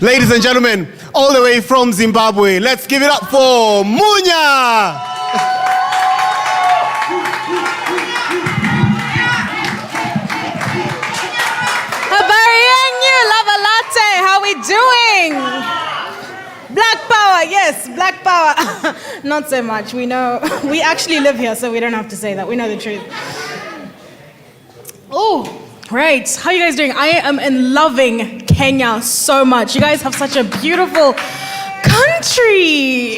Ladies and gentlemen, all the way from Zimbabwe, let's give it up for Munya! Lava latte, how we doing? Black power, yes, black power. Not so much, we know. We actually live here, so we don't have to say that. We know the truth. Oh, right. How are you guys doing? I am loving Kenya so much. You guys have such a beautiful country.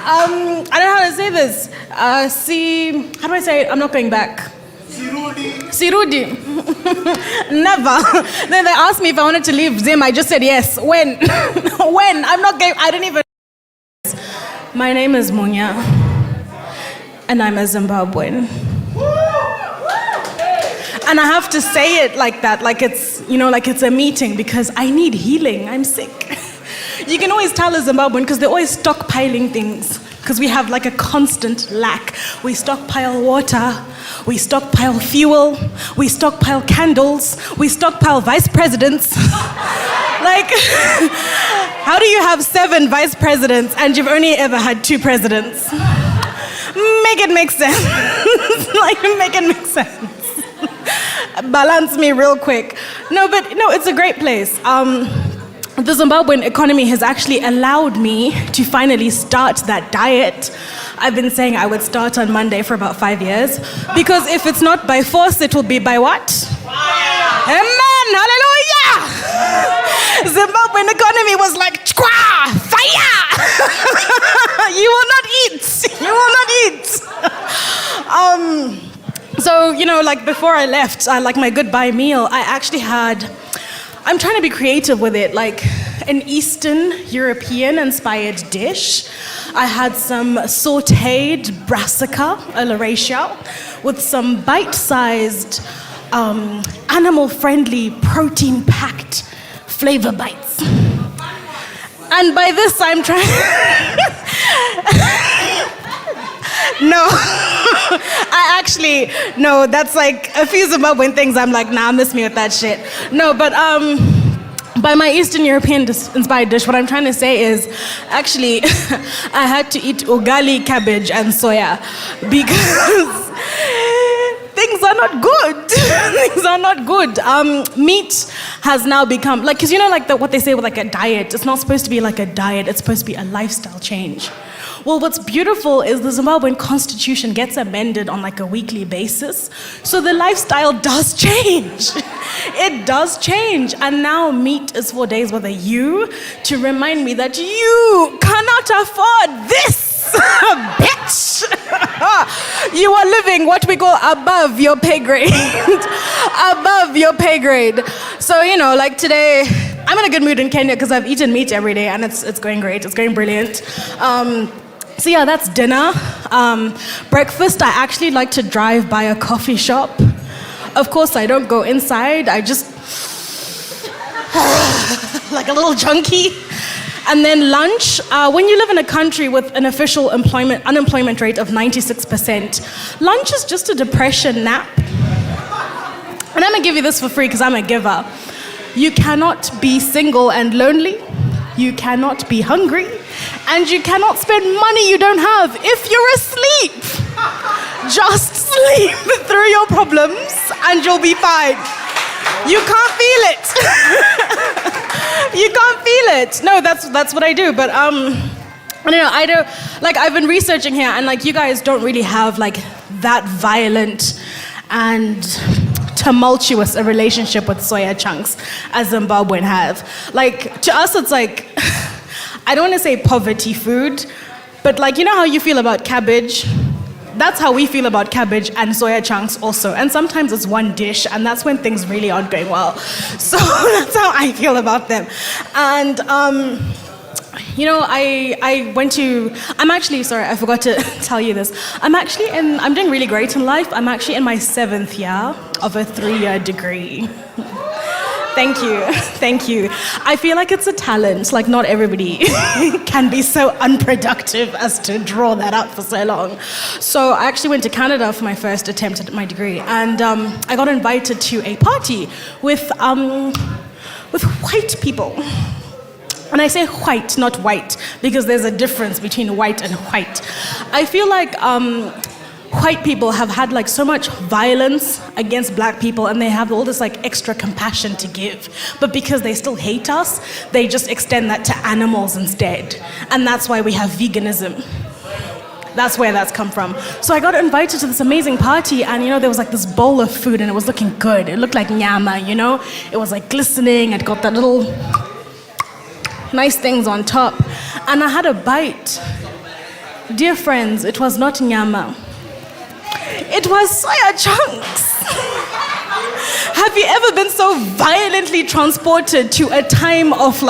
I don't know how to say this. How do I say it? I'm not going back. Sirudi. Never. Then they asked me if I wanted to leave Zim. I just said yes. When? When? I'm not going. I didn't even. My name is Munya, and I'm a Zimbabwean. And I have to say it like that, like it's, like it's a meeting, because I need healing. I'm sick. You can always tell a Zimbabwean because they're always stockpiling things. Because we have like a constant lack. We stockpile water, we stockpile fuel, we stockpile candles, we stockpile vice presidents. Like, how do you have 7 vice presidents and you've only ever had 2 presidents? Make it make sense. Like, make it make sense. Balance me real quick. No, it's a great place. The Zimbabwean economy has actually allowed me to finally start that diet. I've been saying I would start on Monday for about 5 years, because if it's not by force, it will be by what? Fire! Amen! Hallelujah! Zimbabwean economy was like, fire! You will not eat! You will not eat! So, like before I left, like my goodbye meal, I actually had, I'm trying to be creative with it, like an Eastern European inspired dish. I had some sauteed brassica, a Laurasia, with some bite-sized, animal-friendly, protein-packed flavor bites. And by this, I'm trying... No, no, that's like a few Zimbabwean things I'm like, nah, miss me with that shit. No, but by my Eastern European inspired dish, what I'm trying to say is, actually, I had to eat ugali, cabbage, and soya, because things are not good. Things are not good. Meat has now become, like, because what they say with like a diet, it's not supposed to be like a diet, it's supposed to be a lifestyle change. Well, what's beautiful is the Zimbabwean constitution gets amended on like a weekly basis. So the lifestyle does change. It does change. And now meat is 4 days with a U to remind me that you cannot afford this, bitch. You are living what we call above your pay grade. Above your pay grade. So, like today, I'm in a good mood in Kenya because I've eaten meat every day and it's going great. It's going brilliant. So yeah, that's dinner. Breakfast, I actually like to drive by a coffee shop. Of course, I don't go inside. I just like a little junkie. And then lunch, when you live in a country with an official unemployment rate of 96%, lunch is just a depression nap. And I'm gonna give you this for free because I'm a giver. You cannot be single and lonely. You cannot be hungry. And you cannot spend money you don't have if you're asleep. Just sleep through your problems and you'll be fine. You can't feel it. You can't feel it. No, that's what I do. But I don't, like I've been researching here and like you guys don't really have like that violent and tumultuous a relationship with soya chunks as Zimbabwean have. Like to us it's like, I don't want to say poverty food, but like, how you feel about cabbage? That's how we feel about cabbage and soya chunks also. And sometimes it's one dish, and that's when things really aren't going well. So that's how I feel about them. And, I'm actually, sorry, I forgot to tell you this. I'm doing really great in life. I'm actually in my 7th year of a 3-year degree. Thank you. I feel like it's a talent, like not everybody can be so unproductive as to draw that out for so long. So I actually went to Canada for my first attempt at my degree, and I got invited to a party with with white people. And I say white, not white, because there's a difference between white and white. I feel like white people have had like so much violence against black people, and they have all this like extra compassion to give. But because they still hate us, they just extend that to animals instead. And that's why we have veganism. That's where that's come from. So I got invited to this amazing party, and there was like this bowl of food, and it was looking good. It looked like nyama, It was like glistening. It got that little nice things on top. And I had a bite. Dear friends, it was not nyama. It was soya chunks. Have you ever been so violently transported to a time of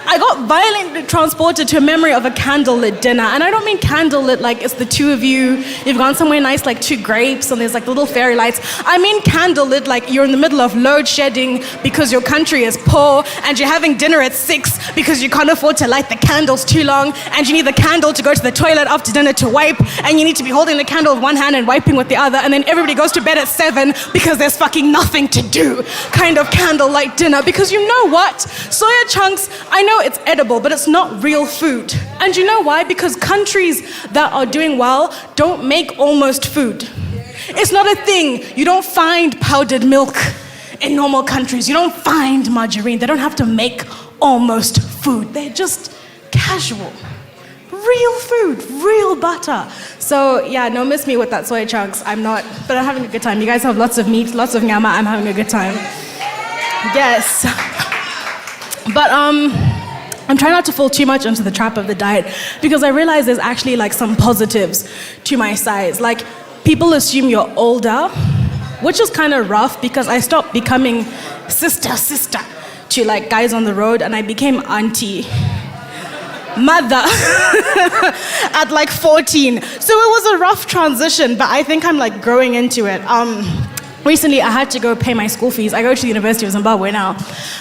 I got violently transported to a memory of a candlelit dinner. And I don't mean candlelit like it's the two of you, you've gone somewhere nice like 2 grapes and there's like little fairy lights. I mean candlelit like you're in the middle of load shedding because your country is poor and you're having dinner at 6 because you can't afford to light the candles too long, and you need the candle to go to the toilet after dinner to wipe, and you need to be holding the candle with one hand and wiping with the other, and then everybody goes to bed at 7 because there's fucking nothing to do kind of candlelight dinner. Because you know what? Soya chunks, I know it's edible, but it's not real food. And you know why? Because countries that are doing well don't make almost food. It's not a thing. You don't find powdered milk in normal countries. You don't find margarine. They don't have to make almost food. They're just casual. Real food, real butter. So yeah, no, miss me with that soy chunks. I'm not, but I'm having a good time. You guys have lots of meat, lots of nyama. I'm having a good time. Yes. But I'm trying not to fall too much into the trap of the diet, because I realize there's actually like some positives to my size. Like, people assume you're older, which is kind of rough because I stopped becoming sister to like guys on the road, and I became auntie, mother at like 14. So it was a rough transition, but I think I'm like growing into it. Recently, I had to go pay my school fees. I go to the University of Zimbabwe now.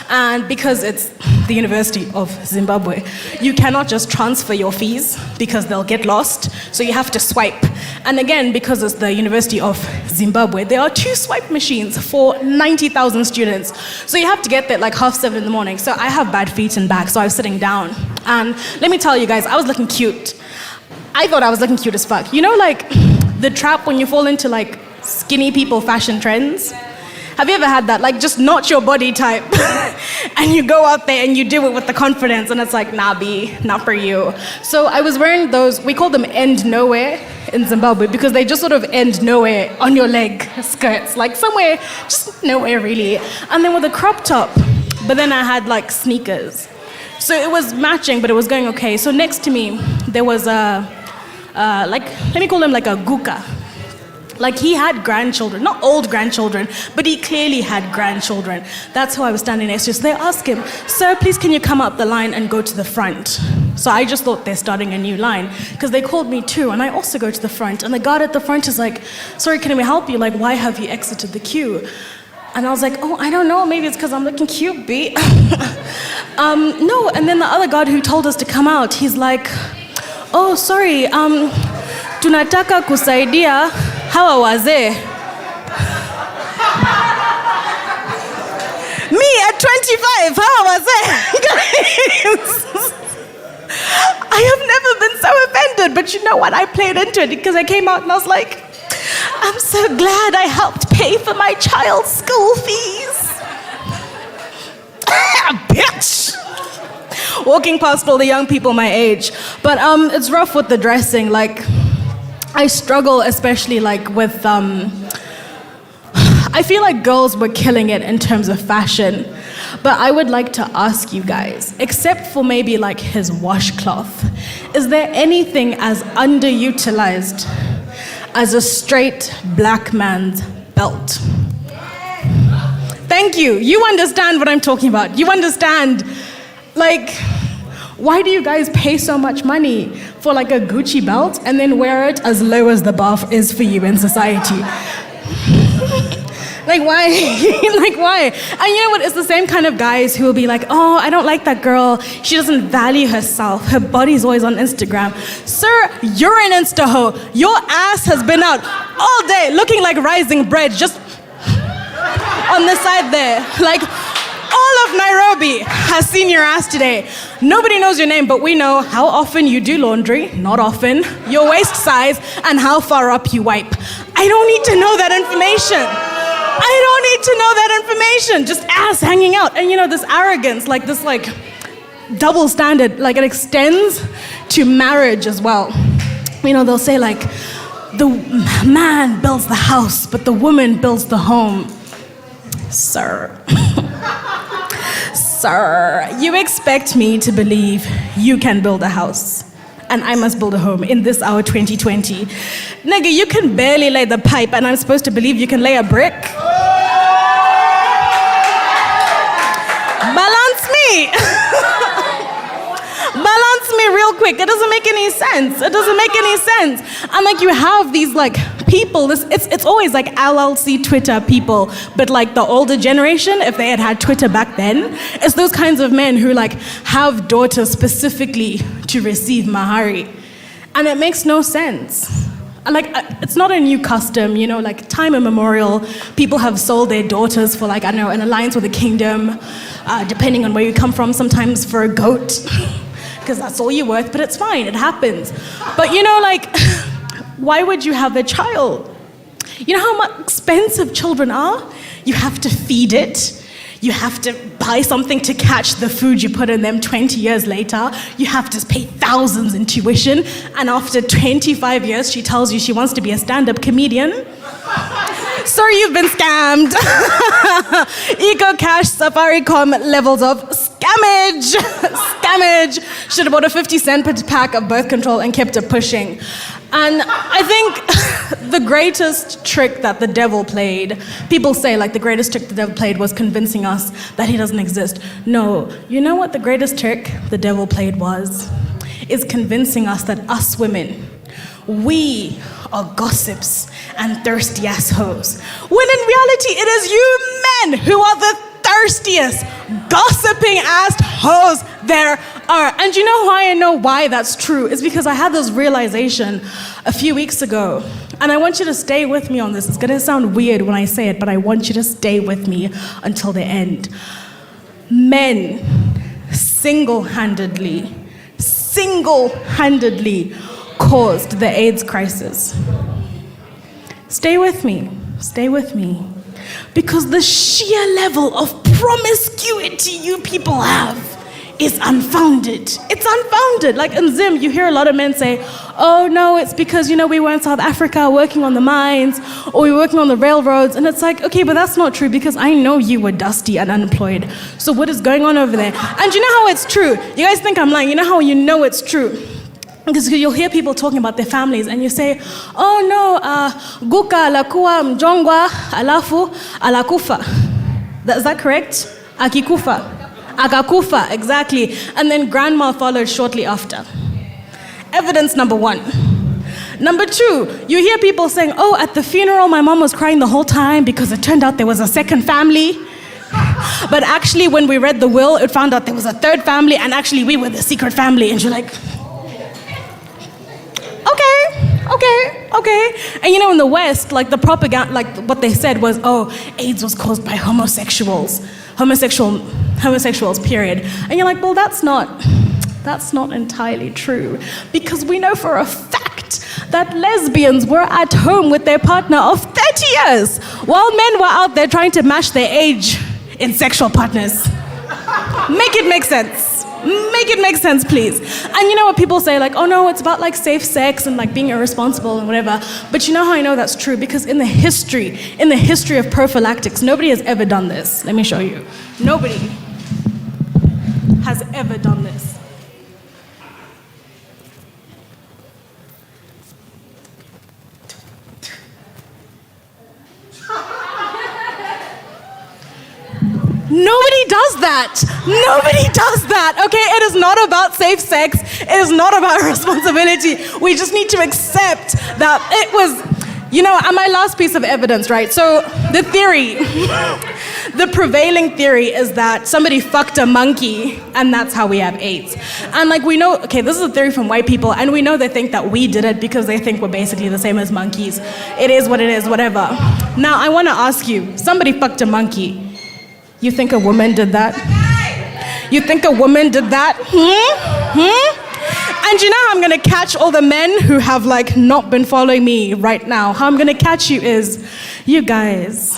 And because it's the University of Zimbabwe, you cannot just transfer your fees because they'll get lost. So you have to swipe. And again, because it's the University of Zimbabwe, there are 2 swipe machines for 90,000 students. So you have to get there at like 7:30 in the morning. So I have bad feet and back, so I was sitting down. And let me tell you guys, I was looking cute. I thought I was looking cute as fuck. You know, like the trap when you fall into like skinny people fashion trends? Have you ever had that? Like, just not your body type. And you go out there and you do it with the confidence, and it's like, nah, B, not for you. So I was wearing those, we call them end nowhere in Zimbabwe, because they just sort of end nowhere on your leg skirts, like somewhere, just nowhere really. And then with a crop top, but then I had like sneakers. So it was matching, but it was going okay. So next to me, there was like, let me call him like a guka. Like, he had grandchildren, not old grandchildren, but he clearly had grandchildren. That's who I was standing next to. So they asked him, "Sir, please can you come up the line and go to the front?" So I just thought they're starting a new line, because they called me too, and I also go to the front. And the guard at the front is like, "Sorry, can we help you? Like, why have you exited the queue?" And I was like, "Oh, I don't know, maybe it's because I'm looking cute, B." No, and then the other guard who told us to come out, he's like, "Oh, sorry, tunataka kusaidia hawa wazee." Me at 25, hawa wazee? I have never been so offended, but you know what? I played into it because I came out and I was like, I'm so glad I helped pay for my child's school fees. Bitch! Walking past all the young people my age. But it's rough with the dressing. Like, I struggle especially like with, I feel like girls were killing it in terms of fashion. But I would like to ask you guys, except for maybe like his washcloth, is there anything as underutilized as a straight black man's belt? Thank you. You understand what I'm talking about. You understand, like, why do you guys pay so much money for like a Gucci belt and then wear it as low as the bar is for you in society? Like, why? Like, why? And you know what? It's the same kind of guys who will be like, "Oh, I don't like that girl. She doesn't value herself. Her body's always on Instagram." Sir, you're an Insta hoe. Your ass has been out all day looking like rising bread, just on the side there. Like, all of Nairobi has seen your ass today. Nobody knows your name, but we know how often you do laundry, not often, your waist size, and how far up you wipe. I don't need to know that information. I don't need to know that information. Just ass hanging out. And this arrogance, this double standard, it extends to marriage as well. They'll say the man builds the house, but the woman builds the home. Sir. Sir, you expect me to believe you can build a house and I must build a home in this hour 2020. Nigga, you can barely lay the pipe and I'm supposed to believe you can lay a brick? Balance me. Balance me real quick. It doesn't make any sense. It doesn't make any sense. And you have these people, it's always LLC Twitter people, but the older generation, if they had Twitter back then, it's those kinds of men who have daughters specifically to receive mahari. And it makes no sense. It's not a new custom, time immemorial, people have sold their daughters for I don't know, an alliance with the kingdom, depending on where you come from, sometimes for a goat, because that's all you're worth, but it's fine, it happens. But why would you have a child? You know how expensive children are? You have to feed it. You have to buy something to catch the food you put in them 20 years later. You have to pay thousands in tuition. And after 25 years, she tells you she wants to be a stand-up comedian. Sir, you've been scammed. EcoCash, Safaricom levels of scammage. Scammage. Should have bought a 50-cent pack of birth control and kept it pushing. And I think the greatest trick that the devil played, people say the greatest trick the devil played was convincing us that he doesn't exist. No, you know what the greatest trick the devil played was? Is convincing us that us women, we are gossips and thirsty ass hoes. When in reality, it is you men who are the thirstiest, gossiping ass hoes there are. And you know why I know why that's true? It's because I had this realization a few weeks ago. And I want you to stay with me on this. It's gonna sound weird when I say it, but I want you to stay with me until the end. Men single-handedly caused the AIDS crisis. Stay with me. Because the sheer level of promiscuity you people have is unfounded. It's unfounded. In Zim, you hear a lot of men say, oh no, it's because, we were in South Africa working on the mines, or we were working on the railroads. And it's okay, but that's not true because I know you were dusty and unemployed. So what is going on over there? And you know how it's true? You guys think I'm lying. You know how you know it's true? Because you'll hear people talking about their families and you say, oh no, guka alakuwa mjongwa alafu alakufa. Is that correct? Akikufa. Akakufa, exactly. And then grandma followed shortly after. Evidence number one. Number two, you hear people saying, oh, at the funeral my mom was crying the whole time because it turned out there was a second family. But actually when we read the will, it found out there was a third family and actually we were the secret family. And you're like, okay. And in the West, the propaganda, what they said was, oh, AIDS was caused by homosexuals, period. And you're like, well, that's not entirely true. Because we know for a fact that lesbians were at home with their partner of 30 years, while men were out there trying to match their age in sexual partners. Make it make sense. Make it make sense, please. And you know what people say, oh no, it's about safe sex and being irresponsible and whatever. But you know how I know that's true? Because in the history of prophylactics, nobody has ever done this. Let me show you. Nobody has ever done this. Nobody does that, okay? It is not about safe sex. It is not about responsibility. We just need to accept that it was, and my last piece of evidence, right? So the theory, the prevailing theory is that somebody fucked a monkey and that's how we have AIDS. And we know, okay, this is a theory from white people and we know they think that we did it because they think we're basically the same as monkeys. It is what it is, whatever. Now I wanna ask you, somebody fucked a monkey. You think a woman did that? You think a woman did that? And you know how I'm gonna catch all the men who have like not been following me right now? How I'm gonna catch you is, you guys,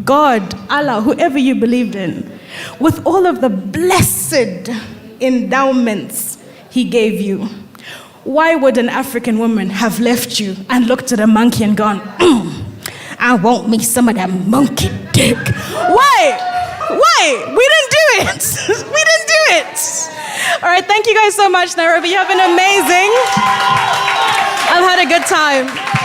God, Allah, whoever you believed in, with all of the blessed endowments He gave you, why would an African woman have left you and looked at a monkey and gone, I want me some of that monkey dick? Why? We didn't do it. We didn't do it. All right, thank you guys so much, Nairobi. You have been amazing. I've had a good time.